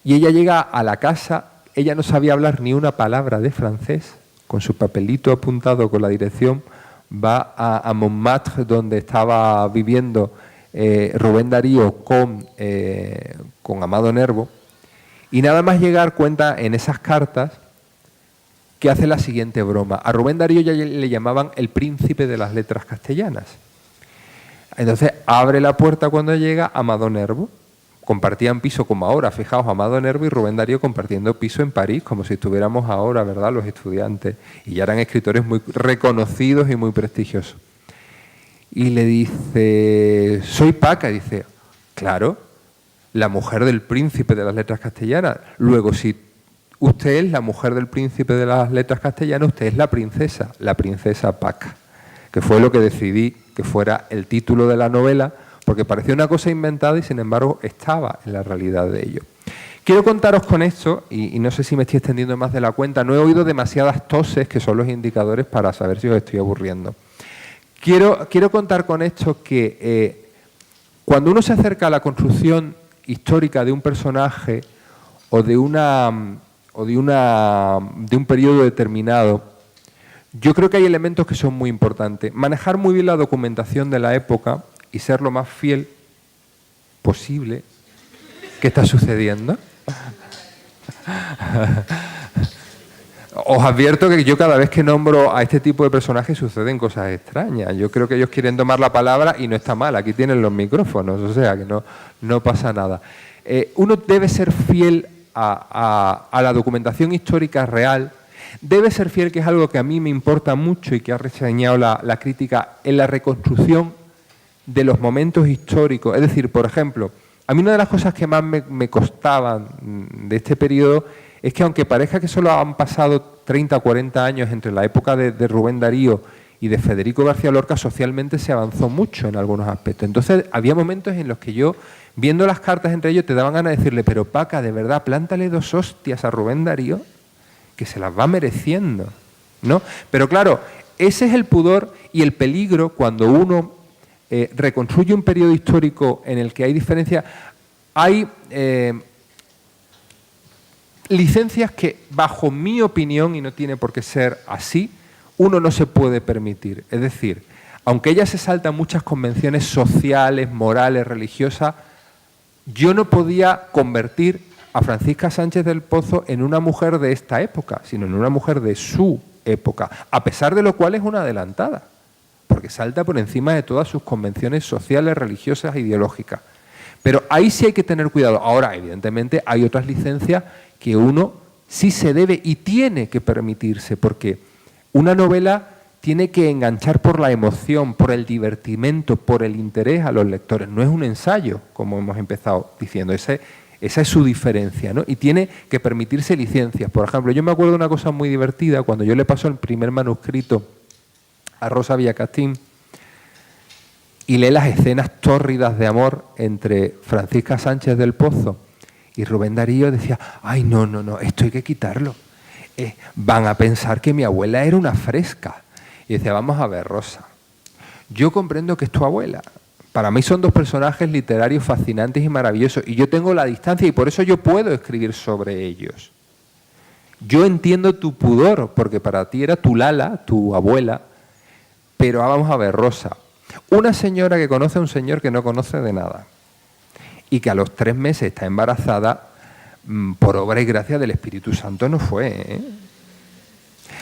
y ella llega a la casa. Ella no sabía hablar ni una palabra de francés. Con su papelito apuntado con la dirección, va a Montmartre, donde estaba viviendo Rubén Darío con Amado Nervo, y nada más llegar cuenta en esas cartas que hace la siguiente broma. A Rubén Darío ya le llamaban el príncipe de las letras castellanas. Entonces abre la puerta cuando llega Amado Nervo. Compartían piso como ahora, fijaos, Amado Nervo y Rubén Darío compartiendo piso en París, como si estuviéramos ahora, ¿verdad?, los estudiantes. Y ya eran escritores muy reconocidos y muy prestigiosos. Y le dice, soy Paca. Y dice, claro, la mujer del príncipe de las letras castellanas. Luego, si usted es la mujer del príncipe de las letras castellanas, usted es la princesa Paca, que fue lo que decidí que fuera el título de la novela, porque parecía una cosa inventada y sin embargo estaba en la realidad de ello. Quiero contaros con esto, y no sé si me estoy extendiendo más de la cuenta, no he oído demasiadas toses, que son los indicadores para saber si os estoy aburriendo. Quiero contar con esto que cuando uno se acerca a la construcción histórica de un personaje o de un periodo determinado, yo creo que hay elementos que son muy importantes. Manejar muy bien la documentación de la época y ser lo más fiel posible. ¿Qué está sucediendo? Os advierto que yo cada vez que nombro a este tipo de personajes suceden cosas extrañas. Yo creo que ellos quieren tomar la palabra y no está mal. Aquí tienen los micrófonos, o sea que no pasa nada. Uno debe ser fiel a la documentación histórica real. Debe ser fiel, que es algo que a mí me importa mucho y que ha reseñado la crítica, en la reconstrucción de los momentos históricos. Es decir, por ejemplo, a mí una de las cosas que más me costaban de este periodo es que, aunque parezca que solo han pasado 30 o 40 años entre la época de Rubén Darío y de Federico García Lorca, socialmente se avanzó mucho en algunos aspectos. Entonces, había momentos en los que yo, viendo las cartas entre ellos, te daban ganas de decirle, pero Paca, de verdad, plántale 2 hostias a Rubén Darío, que se las va mereciendo, ¿no? Pero claro, ese es el pudor y el peligro cuando uno reconstruye un periodo histórico en el que hay diferencias. Hay licencias que, bajo mi opinión, y no tiene por qué ser así, uno no se puede permitir. Es decir, aunque ella se salta muchas convenciones sociales, morales, religiosas, yo no podía convertir a Francisca Sánchez del Pozo en una mujer de esta época, sino en una mujer de su época, a pesar de lo cual es una adelantada, porque salta por encima de todas sus convenciones sociales, religiosas e ideológicas. Pero ahí sí hay que tener cuidado. Ahora, evidentemente, hay otras licencias que uno sí se debe y tiene que permitirse, porque una novela tiene que enganchar por la emoción, por el divertimento, por el interés a los lectores. No es un ensayo, como hemos empezado diciendo. Esa es su diferencia, ¿no? Y tiene que permitirse licencias. Por ejemplo, yo me acuerdo de una cosa muy divertida, cuando yo le paso el primer manuscrito a Rosa Villacastín y lee las escenas tórridas de amor entre Francisca Sánchez del Pozo y Rubén Darío, decía, ay, no, esto hay que quitarlo. Van a pensar que mi abuela era una fresca. Y decía, vamos a ver, Rosa, yo comprendo que es tu abuela. Para mí son 2 personajes literarios fascinantes y maravillosos, y yo tengo la distancia y por eso yo puedo escribir sobre ellos. Yo entiendo tu pudor, porque para ti era tu Lala, tu abuela, pero vamos a ver, Rosa, una señora que conoce a un señor que no conoce de nada y que a los 3 meses está embarazada, por obra y gracia del Espíritu Santo no fue, ¿eh?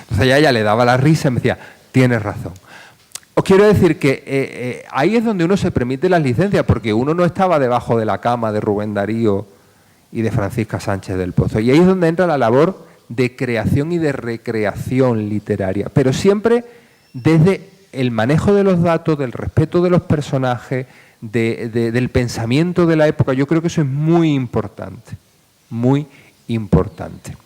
Entonces ella le daba la risa y me decía, tienes razón. Os quiero decir que ahí es donde uno se permite las licencias, porque uno no estaba debajo de la cama de Rubén Darío y de Francisca Sánchez del Pozo. Y ahí es donde entra la labor de creación y de recreación literaria, pero siempre desde el manejo de los datos, del respeto de los personajes, del pensamiento de la época. Yo creo que eso es muy importante, muy importante.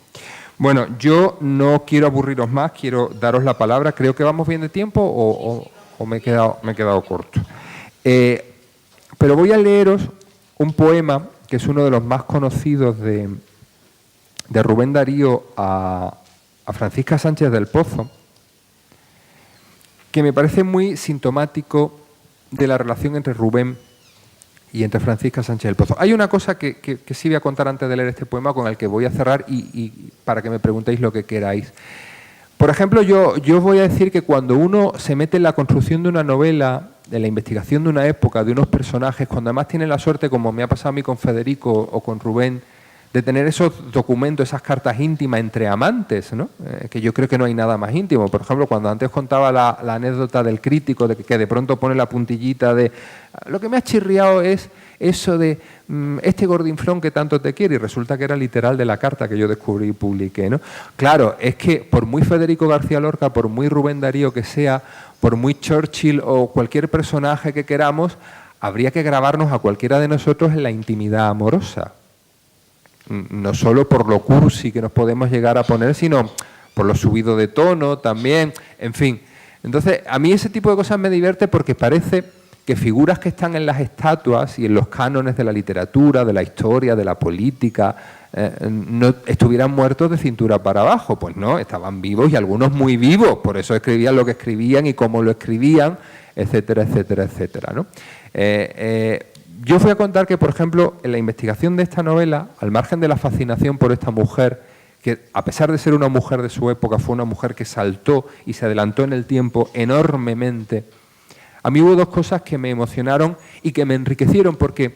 Bueno, yo no quiero aburriros más, quiero daros la palabra. Creo que vamos bien de tiempo o me he quedado corto. Pero voy a leeros un poema que es uno de los más conocidos de Rubén Darío a Francisca Sánchez del Pozo, que me parece muy sintomático de la relación entre Rubén y entre Francisca Sánchez del Pozo. Hay una cosa que sí voy a contar antes de leer este poema, con el que voy a cerrar y para que me preguntéis lo que queráis. Por ejemplo, yo os voy a decir que cuando uno se mete en la construcción de una novela, en la investigación de una época, de unos personajes, cuando además tiene la suerte, como me ha pasado a mí con Federico o con Rubén, de tener esos documentos, esas cartas íntimas entre amantes, ¿no? Que yo creo que no hay nada más íntimo. Por ejemplo, cuando antes contaba la anécdota del crítico, de que de pronto pone la puntillita de lo que me ha chirriado es eso de este gordinflón que tanto te quiere, y resulta que era literal de la carta que yo descubrí y publiqué, ¿no? Claro, es que por muy Federico García Lorca, por muy Rubén Darío que sea, por muy Churchill o cualquier personaje que queramos, habría que grabarnos a cualquiera de nosotros en la intimidad amorosa. No solo por lo cursi que nos podemos llegar a poner, sino por lo subido de tono también, en fin. Entonces, a mí ese tipo de cosas me divierte porque parece que figuras que están en las estatuas y en los cánones de la literatura, de la historia, de la política, no estuvieran muertos de cintura para abajo. Pues no, estaban vivos y algunos muy vivos, por eso escribían lo que escribían y cómo lo escribían, etcétera, etcétera, etcétera, ¿no? Yo os voy a contar que, por ejemplo, en la investigación de esta novela, al margen de la fascinación por esta mujer, que a pesar de ser una mujer de su época, fue una mujer que saltó y se adelantó en el tiempo enormemente, a mí hubo dos cosas que me emocionaron y que me enriquecieron, porque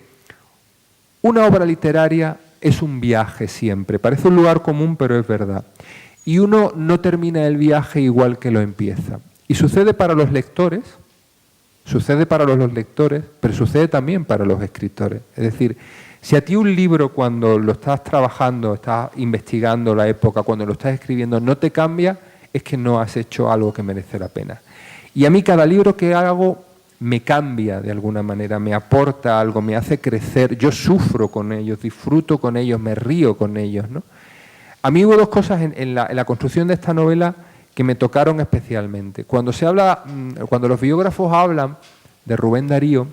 una obra literaria es un viaje siempre, parece un lugar común, pero es verdad. Y uno no termina el viaje igual que lo empieza. Y sucede para los lectores, pero sucede también para los escritores. Es decir, si a ti un libro, cuando lo estás trabajando, estás investigando la época, cuando lo estás escribiendo, no te cambia, es que no has hecho algo que merece la pena. Y a mí cada libro que hago me cambia de alguna manera, me aporta algo, me hace crecer, yo sufro con ellos, disfruto con ellos, me río con ellos, ¿no? A mí hubo dos cosas en la construcción de esta novela que me tocaron especialmente. Cuando los biógrafos hablan de Rubén Darío,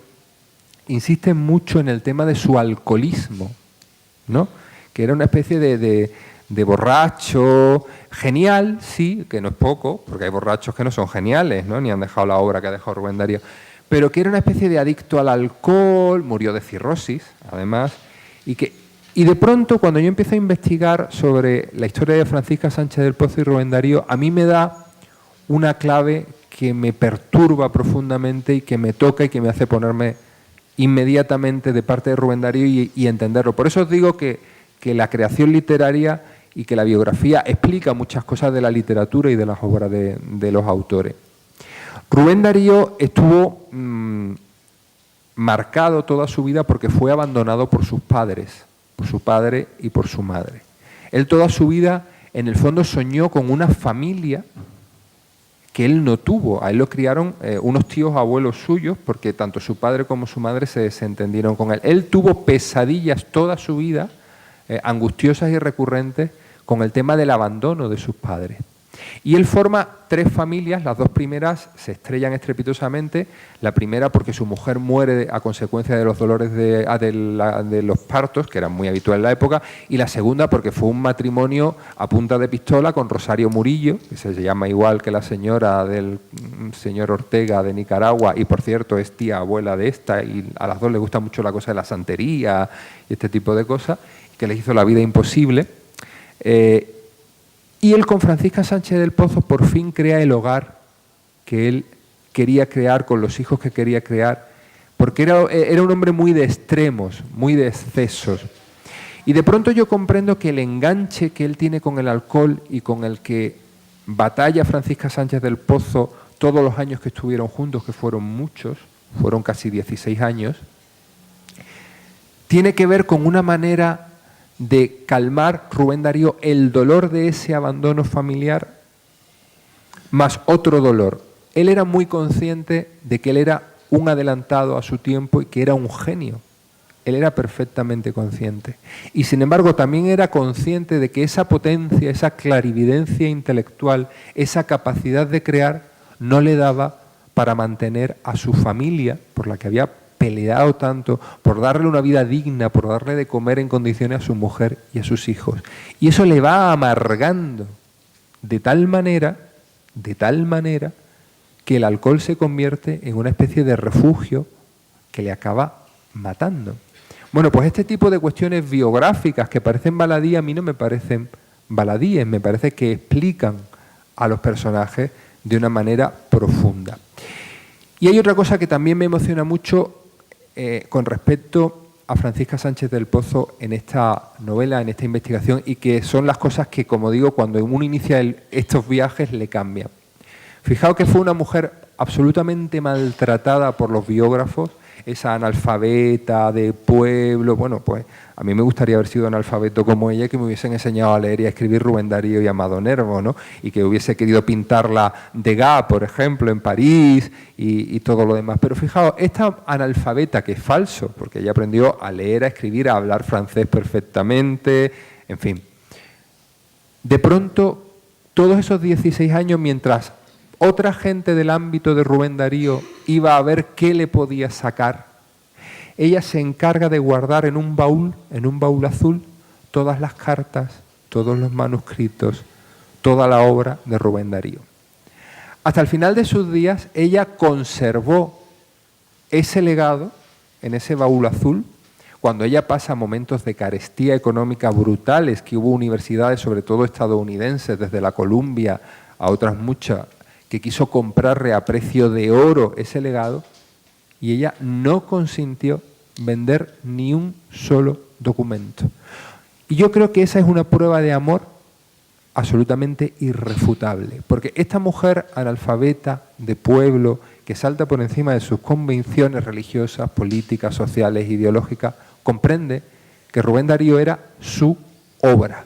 insisten mucho en el tema de su alcoholismo, ¿no? Que era una especie de borracho, genial, sí, que no es poco, porque hay borrachos que no son geniales, ¿no? Ni han dejado la obra que ha dejado Rubén Darío, pero que era una especie de adicto al alcohol, murió de cirrosis, además, y de pronto, cuando yo empiezo a investigar sobre la historia de Francisca Sánchez del Pozo y Rubén Darío, a mí me da una clave que me perturba profundamente y que me toca y que me hace ponerme inmediatamente de parte de Rubén Darío y entenderlo. Por eso os digo que la creación literaria y que la biografía explica muchas cosas de la literatura y de las obras de los autores. Rubén Darío estuvo marcado toda su vida porque fue abandonado por sus padres, por su padre y por su madre. Él toda su vida, en el fondo, soñó con una familia que él no tuvo. A él lo criaron unos tíos abuelos suyos, porque tanto su padre como su madre se desentendieron con él. Él tuvo pesadillas toda su vida, angustiosas y recurrentes, con el tema del abandono de sus padres. Y él forma tres familias, las dos primeras se estrellan estrepitosamente, la primera porque su mujer muere a consecuencia de los dolores de los partos, que eran muy habituales en la época, y la segunda porque fue un matrimonio a punta de pistola con Rosario Murillo, que se llama igual que la señora del señor Ortega de Nicaragua, y por cierto es tía abuela de esta, y a las dos les gusta mucho la cosa de la santería y este tipo de cosas, que les hizo la vida imposible. Y él con Francisca Sánchez del Pozo por fin crea el hogar que él quería crear, con los hijos que quería crear, porque era un hombre muy de extremos, muy de excesos. Y de pronto yo comprendo que el enganche que él tiene con el alcohol y con el que batalla Francisca Sánchez del Pozo todos los años que estuvieron juntos, que fueron muchos, fueron casi 16 años, tiene que ver con una manera de calmar Rubén Darío el dolor de ese abandono familiar, más otro dolor. Él era muy consciente de que él era un adelantado a su tiempo y que era un genio. Él era perfectamente consciente. Y sin embargo también era consciente de que esa potencia, esa clarividencia intelectual, esa capacidad de crear, no le daba para mantener a su familia, por la que había peleado tanto por darle una vida digna, por darle de comer en condiciones a su mujer y a sus hijos. Y eso le va amargando de tal manera que el alcohol se convierte en una especie de refugio que le acaba matando. Bueno, pues este tipo de cuestiones biográficas que parecen baladíes, a mí no me parecen baladíes, me parece que explican a los personajes de una manera profunda. Y hay otra cosa que también me emociona mucho con respecto a Francisca Sánchez del Pozo en esta novela, en esta investigación, y que son las cosas que, como digo, cuando uno inicia estos viajes le cambian. Fijaos que fue una mujer absolutamente maltratada por los biógrafos, esa analfabeta de pueblo. Bueno, pues a mí me gustaría haber sido analfabeto como ella, que me hubiesen enseñado a leer y a escribir Rubén Darío y Amado Nervo, ¿no? Y que hubiese querido pintarla Degas, por ejemplo, en París y todo lo demás. Pero fijaos, esta analfabeta, que es falso, porque ella aprendió a leer, a escribir, a hablar francés perfectamente, en fin. De pronto, todos esos 16 años, mientras otra gente del ámbito de Rubén Darío iba a ver qué le podía sacar, ella se encarga de guardar en un baúl azul, todas las cartas, todos los manuscritos, toda la obra de Rubén Darío. Hasta el final de sus días, ella conservó ese legado en ese baúl azul. Cuando ella pasa momentos de carestía económica brutales, que hubo universidades, sobre todo estadounidenses, desde la Columbia a otras muchas, que quiso comprarle a precio de oro ese legado, y ella no consintió vender ni un solo documento. Y yo creo que esa es una prueba de amor absolutamente irrefutable, porque esta mujer analfabeta de pueblo, que salta por encima de sus convicciones religiosas, políticas, sociales, ideológicas, comprende que Rubén Darío era su obra.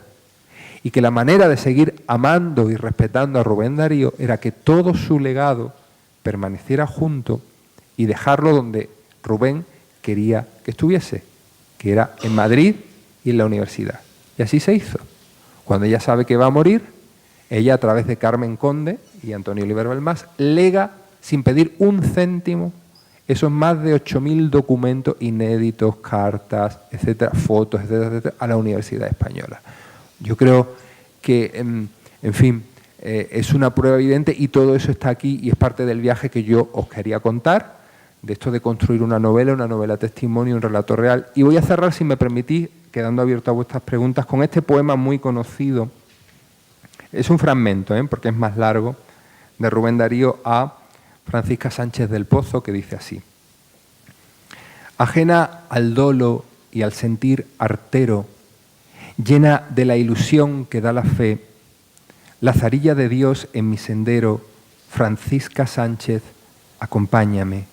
Y que la manera de seguir amando y respetando a Rubén Darío era que todo su legado permaneciera junto y dejarlo donde Rubén quería que estuviese, que era en Madrid y en la universidad. Y así se hizo. Cuando ella sabe que va a morir, ella, a través de Carmen Conde y Antonio Oliver Balmás, lega, sin pedir un céntimo, esos más de 8.000 documentos inéditos, cartas, etcétera, fotos, etcétera, etcétera, a la Universidad Española. Yo creo que, en fin, es una prueba evidente, y todo eso está aquí y es parte del viaje que yo os quería contar, de esto de construir una novela testimonio, un relato real. Y voy a cerrar, si me permitís, quedando abierto a vuestras preguntas, con este poema muy conocido. Es un fragmento, porque es más largo, de Rubén Darío a Francisca Sánchez del Pozo, que dice así: ajena al dolo y al sentir artero, llena de la ilusión que da la fe, Lazarilla de Dios en mi sendero, Francisca Sánchez, acompáñame.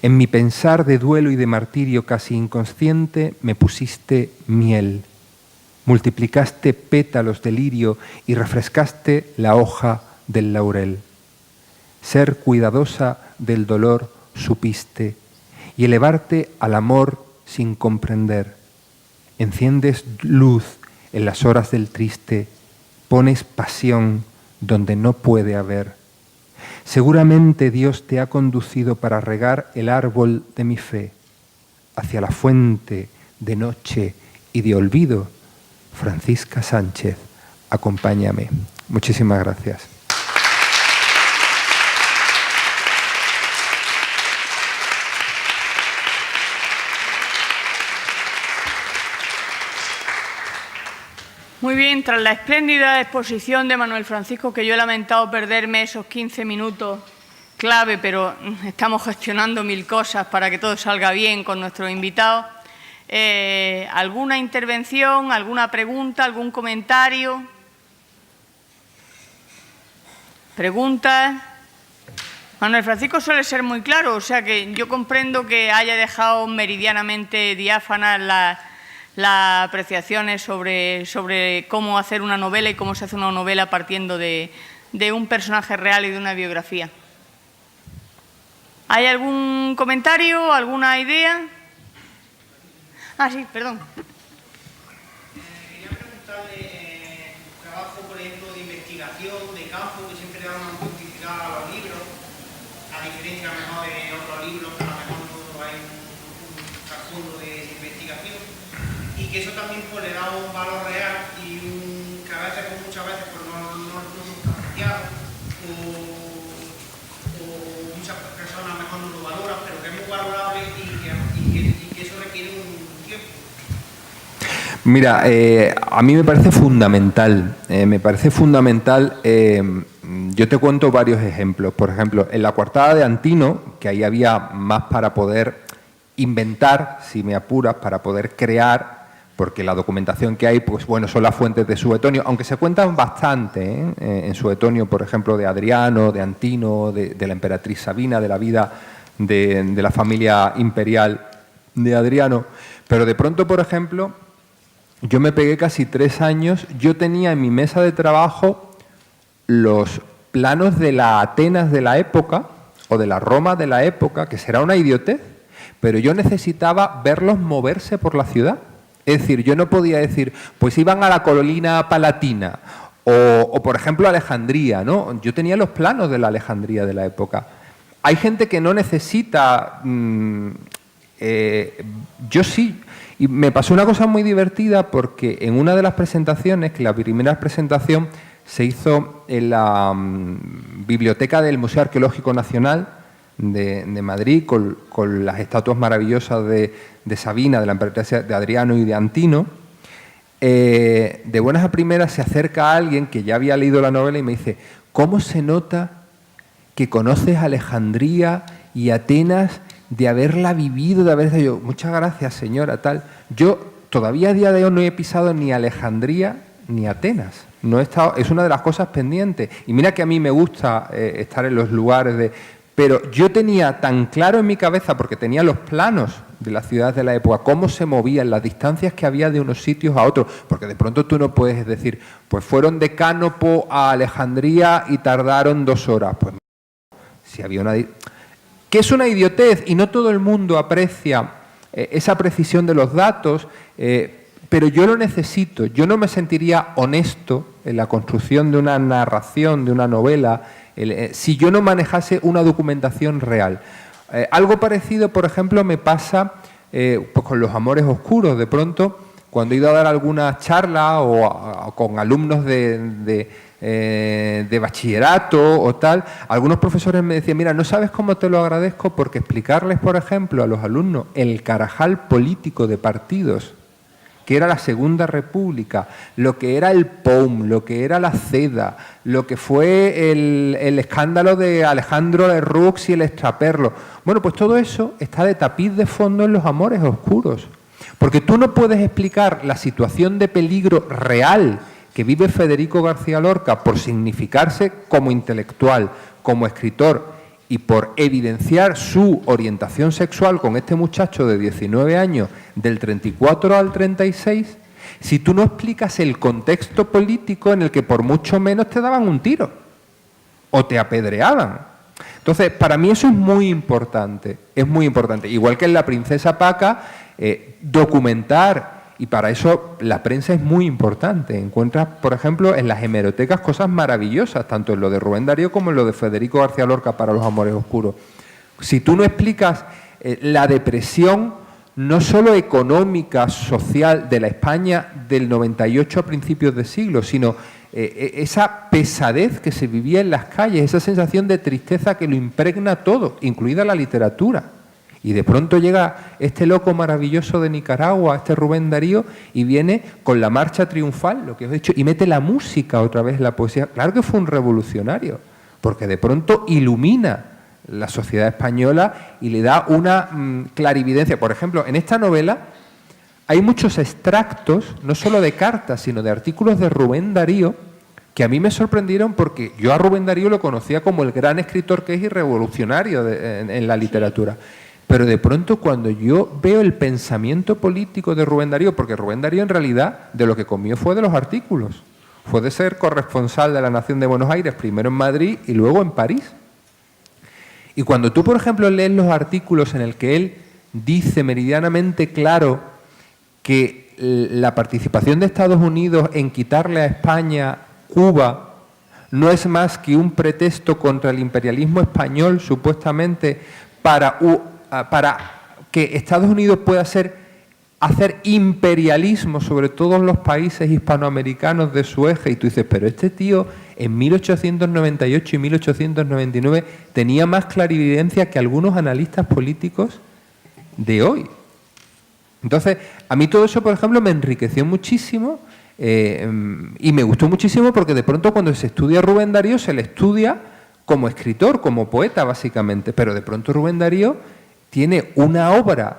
En mi pensar de duelo y de martirio casi inconsciente me pusiste miel, multiplicaste pétalos de lirio y refrescaste la hoja del laurel. Ser cuidadosa del dolor supiste y elevarte al amor sin comprender. Enciendes luz en las horas del triste, pones pasión donde no puede haber. Seguramente Dios te ha conducido para regar el árbol de mi fe, hacia la fuente de noche y de olvido. Francisca Sánchez, acompáñame. Muchísimas gracias. Muy bien, tras la espléndida exposición de Manuel Francisco, que yo he lamentado perderme esos 15 minutos clave, pero estamos gestionando 1000 cosas para que todo salga bien con nuestros invitados. ¿Alguna intervención, alguna pregunta, algún comentario? ¿Preguntas? Manuel Francisco suele ser muy claro, o sea que yo comprendo que haya dejado meridianamente diáfanas las apreciaciones sobre cómo hacer una novela y cómo se hace una novela partiendo de un personaje real y de una biografía. ¿Hay algún comentario, alguna idea? Ah, sí, perdón. Quería preguntarle trabajo, por ejemplo, de investigación, de campo, que siempre da una publicidad a los libros, a diferencia mejor de otros libros que a lo mejor no hay un trasfondo de investigación, y que eso también pues, le da un valor real y que a veces, pues, muchas veces pues, no está apreciado, o muchas personas mejor no lo valoran, pero que es muy valorable y que eso requiere un tiempo. Mira, a mí me parece fundamental, yo te cuento varios ejemplos. Por ejemplo, en la coartada de Antino, que ahí había más para poder inventar, si me apuras, para poder crear, porque la documentación que hay, pues bueno, son las fuentes de Suetonio, aunque se cuentan bastante en Suetonio, por ejemplo, de Adriano, de Antino, de la emperatriz Sabina, de la vida de la familia imperial de Adriano. Pero de pronto, por ejemplo, yo me pegué casi 3 años, yo tenía en mi mesa de trabajo los planos de la Atenas de la época, o de la Roma de la época, que será una idiotez, pero yo necesitaba verlos moverse por la ciudad. Es decir, yo no podía decir, pues iban a la colina palatina, o por ejemplo, Alejandría, ¿no? Yo tenía los planos de la Alejandría de la época. Hay gente que no necesita... yo sí. Y me pasó una cosa muy divertida porque en una de las presentaciones, que la primera presentación se hizo en la biblioteca del Museo Arqueológico Nacional de Madrid, con las estatuas maravillosas de Sabina, de la emperatriz de Adriano y de Antino, de buenas a primeras se acerca a alguien que ya había leído la novela y me dice, ¿cómo se nota que conoces Alejandría y Atenas de haberla vivido, de haberla... Yo, muchas gracias, señora, tal. Yo todavía a día de hoy no he pisado ni Alejandría ni Atenas. No he estado, es una de las cosas pendientes. Y mira que a mí me gusta estar en los lugares de... Pero yo tenía tan claro en mi cabeza, porque tenía los planos de las ciudades de la época, cómo se movían, las distancias que había de unos sitios a otros, porque de pronto tú no puedes decir, pues fueron de Cánopo a Alejandría y tardaron 2 horas. Pues si había una... que es una idiotez y no todo el mundo aprecia esa precisión de los datos, pero yo lo necesito. Yo no me sentiría honesto en la construcción de una narración, de una novela, si yo no manejase una documentación real. Algo parecido, por ejemplo, me pasa pues con los amores oscuros. De pronto, cuando he ido a dar alguna charla o con alumnos de bachillerato o tal, algunos profesores me decían, mira, no sabes cómo te lo agradezco porque explicarles, por ejemplo, a los alumnos el carajal político de partidos, que era la Segunda República, lo que era el POUM, lo que era la CEDA, lo que fue el escándalo de Alejandro Lerroux y el extraperlo. Bueno, pues todo eso está de tapiz de fondo en los amores oscuros, porque tú no puedes explicar la situación de peligro real que vive Federico García Lorca por significarse como intelectual, como escritor y por evidenciar su orientación sexual con este muchacho de 19 años del 34 al 36, si tú no explicas el contexto político en el que por mucho menos te daban un tiro o te apedreaban. Entonces, para mí eso es muy importante, Igual que en La princesa Paca, documentar. Y para eso la prensa es muy importante. Encuentras, por ejemplo, en las hemerotecas cosas maravillosas, tanto en lo de Rubén Darío como en lo de Federico García Lorca para Los amores oscuros. Si tú no explicas la depresión, no solo económica, social, de la España del 98 a principios de siglo, sino esa pesadez que se vivía en las calles, esa sensación de tristeza que lo impregna todo, incluida la literatura. Y de pronto llega este loco maravilloso de Nicaragua, este Rubén Darío, y viene con la marcha triunfal, lo que os he dicho, y mete la música otra vez, la poesía. Claro que fue un revolucionario, porque de pronto ilumina la sociedad española y le da una clarividencia. Por ejemplo, en esta novela hay muchos extractos, no solo de cartas, sino de artículos de Rubén Darío, que a mí me sorprendieron porque yo a Rubén Darío lo conocía como el gran escritor que es y revolucionario en la literatura. Pero de pronto cuando yo veo el pensamiento político de Rubén Darío, porque Rubén Darío en realidad de lo que comió fue de los artículos, fue de ser corresponsal de La Nación de Buenos Aires, primero en Madrid y luego en París. Y cuando tú, por ejemplo, lees los artículos en el que él dice meridianamente claro que la participación de Estados Unidos en quitarle a España Cuba no es más que un pretexto contra el imperialismo español, supuestamente, para que Estados Unidos pueda hacer imperialismo sobre todos los países hispanoamericanos de su eje, y tú dices, pero este tío en 1898 y 1899 tenía más clarividencia que algunos analistas políticos de hoy. Entonces, a mí todo eso, por ejemplo, me enriqueció muchísimo y me gustó muchísimo porque de pronto cuando se estudia a Rubén Darío se le estudia como escritor, como poeta básicamente, pero de pronto Rubén Darío tiene una obra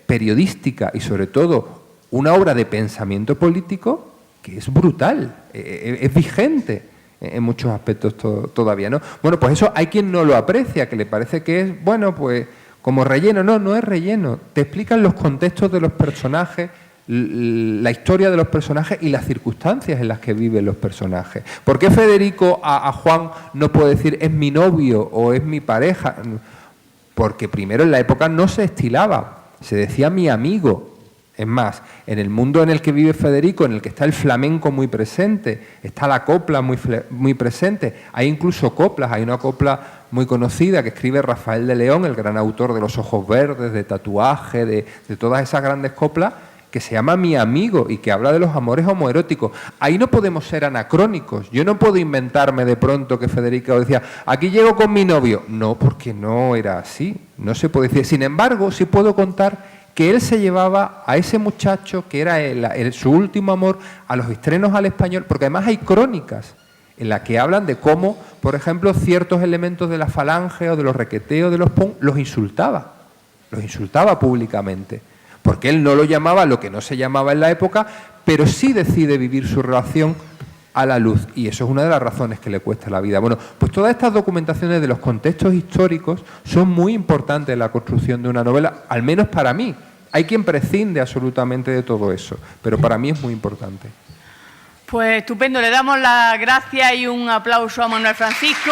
periodística y sobre todo una obra de pensamiento político que es brutal, es vigente en muchos aspectos todavía, ¿no? Bueno, pues eso hay quien no lo aprecia, que le parece que es, bueno, pues como relleno. No, no es relleno. Te explican los contextos de los personajes, la historia de los personajes y las circunstancias en las que viven los personajes. ¿Por qué Federico a Juan no puede decir es mi novio o es mi pareja? Porque primero en la época no se estilaba, se decía mi amigo. Es más, en el mundo en el que vive Federico, en el que está el flamenco muy presente, está la copla muy presente, hay incluso coplas, hay una copla muy conocida que escribe Rafael de León, el gran autor de Los ojos verdes, de Tatuaje, de todas esas grandes coplas, que se llama Mi amigo y que habla de los amores homoeróticos. Ahí no podemos ser anacrónicos. Yo no puedo inventarme de pronto que Federico decía, aquí llego con mi novio. No, porque no era así, no se puede decir. Sin embargo, sí puedo contar que él se llevaba a ese muchacho, que era su último amor, a los estrenos al español, porque además hay crónicas en las que hablan de cómo, por ejemplo, ciertos elementos de la falange o de los requeteos de los punk los insultaba públicamente, porque él no lo llamaba lo que no se llamaba en la época, pero sí decide vivir su relación a la luz, y eso es una de las razones que le cuesta la vida. Bueno, pues todas estas documentaciones de los contextos históricos son muy importantes en la construcción de una novela, al menos para mí. Hay quien prescinde absolutamente de todo eso, pero para mí es muy importante. Pues estupendo, le damos las gracias y un aplauso a Manuel Francisco.